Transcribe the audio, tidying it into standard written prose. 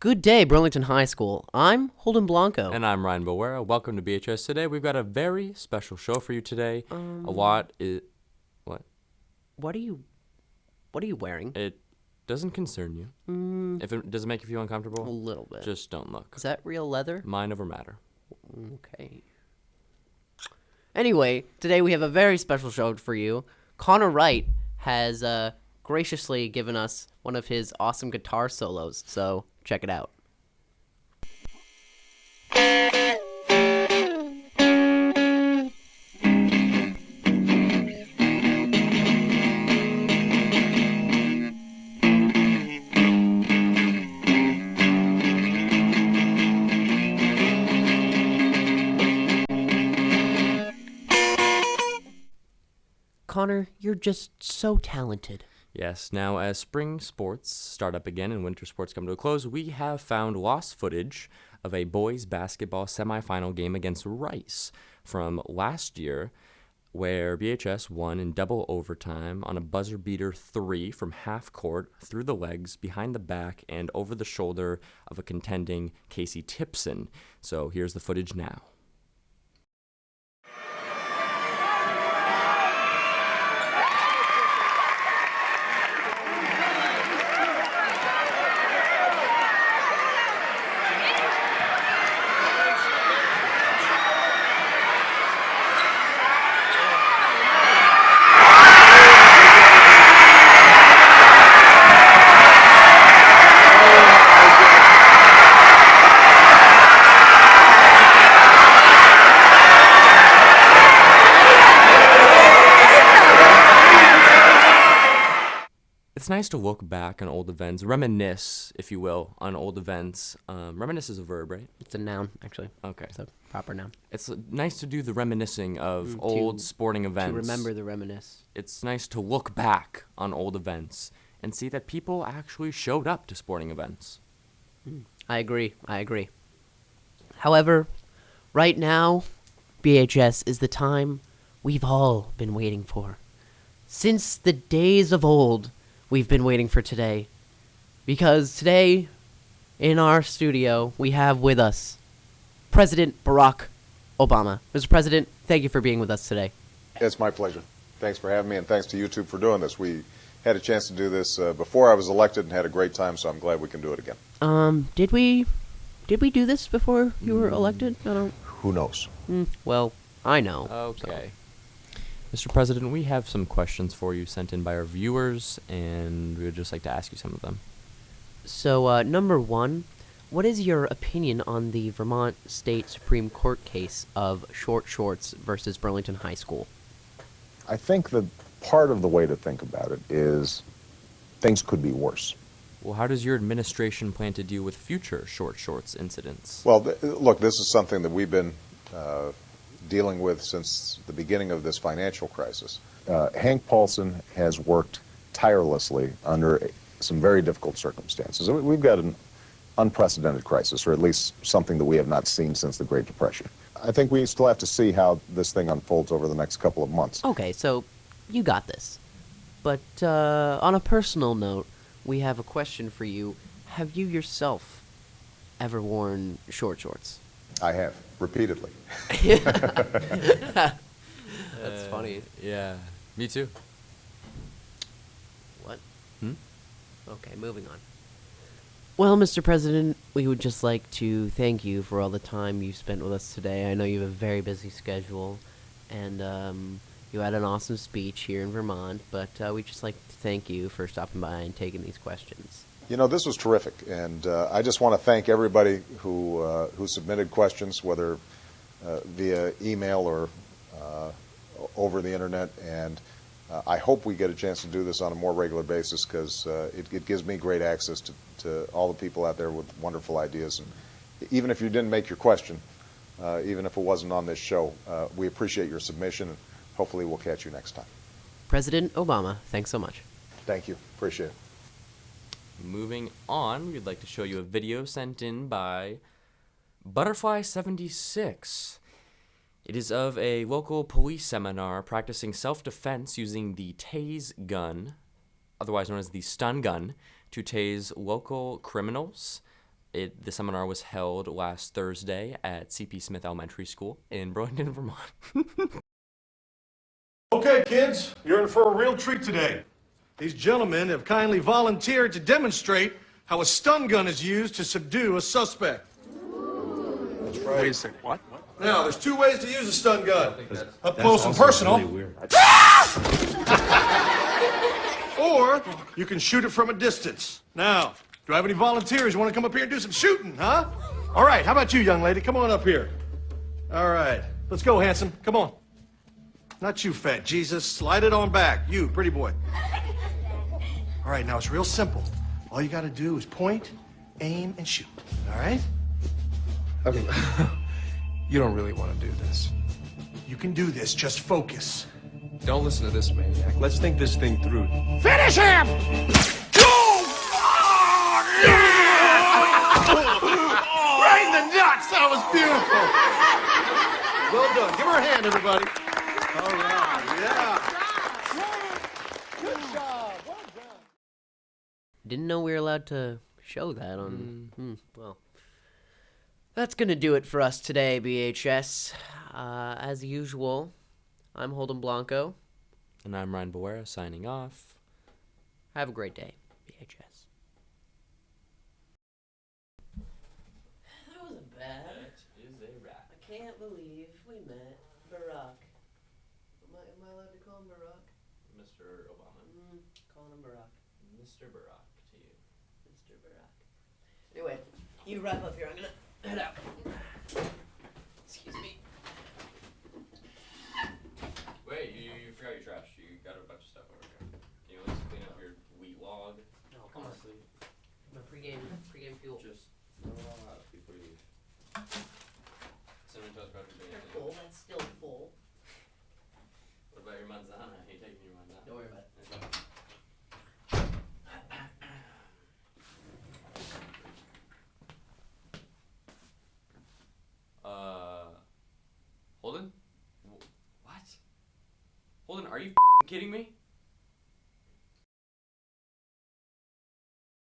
Good day, Burlington High School. I'm Holden Blanco. And I'm Ryan Bowera. Welcome to BHS. Today we've got a very special show for you today. What? What are you wearing? It doesn't concern you. If it doesn't make you feel uncomfortable, A little bit. just don't look. Is that real leather? Mind over matter. Okay. Anyway, today we have a very special show for you. Connor Wright has graciously given us one of his awesome guitar solos, so check it out. Connor, you're just so talented. Yes, now as spring sports start up again and winter sports come to a close, we have found lost footage of a boys basketball semifinal game against Rice from last year, where BHS won in double overtime on a buzzer beater 3 from half court, through the legs, behind the back, and over the shoulder of a contending Casey Tipson. So here's the footage now. It's nice to look back on old events, reminisce, if you will, on old events. Reminisce is a verb, right? It's a noun, actually. Okay. It's a proper noun. It's nice to do the reminiscing of old sporting events. To remember the reminisce. It's nice to look back on old events and see that people actually showed up to sporting events. I agree. However, right now, BHS is the time we've all been waiting for. Since the days of old, we've been waiting for today. Because today, in our studio, we have with us President Barack Obama. Mr. President, thank you for being with us today. It's my pleasure. Thanks for having me, and thanks to YouTube for doing this. We had a chance to do this before I was elected and had a great time, so I'm glad we can do it again. Did we do this before you were elected? I don't. Who knows? Well, I know. Okay. Mr. President, we have some questions for you sent in by our viewers, and we would just like to ask you some of them. So, number one, what is your opinion on the Vermont State Supreme Court case of short shorts versus Burlington High School? I think that part of the way to think about it is things could be worse. Well, how does your administration plan to deal with future short shorts incidents? Well, look, this is something that we've been dealing with since the beginning of this financial crisis. Hank Paulson has worked tirelessly under some very difficult circumstances. We've got an unprecedented crisis, or at least something that we have not seen since the Great Depression. I think we still have to see how this thing unfolds over the next couple of months. Okay, so you got this. But on a personal note, we have a question for you. Have you yourself ever worn short shorts? I have, repeatedly. That's funny. Yeah, me too. What? Hmm? Okay, moving on. Well, Mr. President, we would just like to thank you for all the time you spent with us today. I know you have a very busy schedule, and you had an awesome speech here in Vermont, but we'd just like to thank you for stopping by and taking these questions. You know, this was terrific, and I just want to thank everybody who submitted questions, whether via email or over the internet, and I hope we get a chance to do this on a more regular basis, because it gives me great access to all the people out there with wonderful ideas. And even if you didn't make your question, even if it wasn't on this show, we appreciate your submission, and hopefully we'll catch you next time. President Obama, thanks so much. Thank you. Appreciate it. Moving on, we'd like to show you a video sent in by Butterfly76. It is of a local police seminar practicing self-defense using the tase gun, otherwise known as the stun gun, to tase local criminals. The seminar was held last Thursday at C.P. Smith Elementary School in Burlington, Vermont. Okay, kids, you're in for a real treat today. These gentlemen have kindly volunteered to demonstrate how a stun gun is used to subdue a suspect. That's right. Wait a second, what? Now, there's two ways to use a stun gun. Up close and personal. Really weird. Or you can shoot it from a distance. Now, do I have any volunteers who want to come up here and do some shooting, huh? All right, how about you, young lady? Come on up here. All right, let's go, handsome. Come on. Not you, fat Jesus. Slide it on back. You, pretty boy. All right, now it's real simple. All you got to do is point, aim, and shoot. All right? Okay, you don't really want to do this. You can do this. Just focus. Don't listen to this maniac. Let's think this thing through. Finish him! Right in the nuts! That was beautiful. Well done. Give her a hand, everybody. All right, yeah. Good job. Well done. Didn't know we were allowed to show that on. Well, that's gonna do it for us today, BHS. As usual, I'm Holden Blanco. And I'm Ryan Boera signing off. Have a great day, BHS. That wasn't bad. That is a wrap. I can't believe we met Barack. Am I allowed to call him Barack? Mr. Obama. Calling him Barack. Mr. Barack to you. Mr. Barack. Anyway, you wrap up here. I'm gonna head out. Excuse me. Wait, you forgot your trash. You got a bunch of stuff over here. Can you at least clean up your wheat log? No, come on. My pregame fuel. Just throw it all out before you leave. Cinnamon toast bread for They're dinner. full. That's still full. What about your manzana? Are you taking your manzana? Don't worry about it. Okay. Holden? What? Holden, are you kidding me?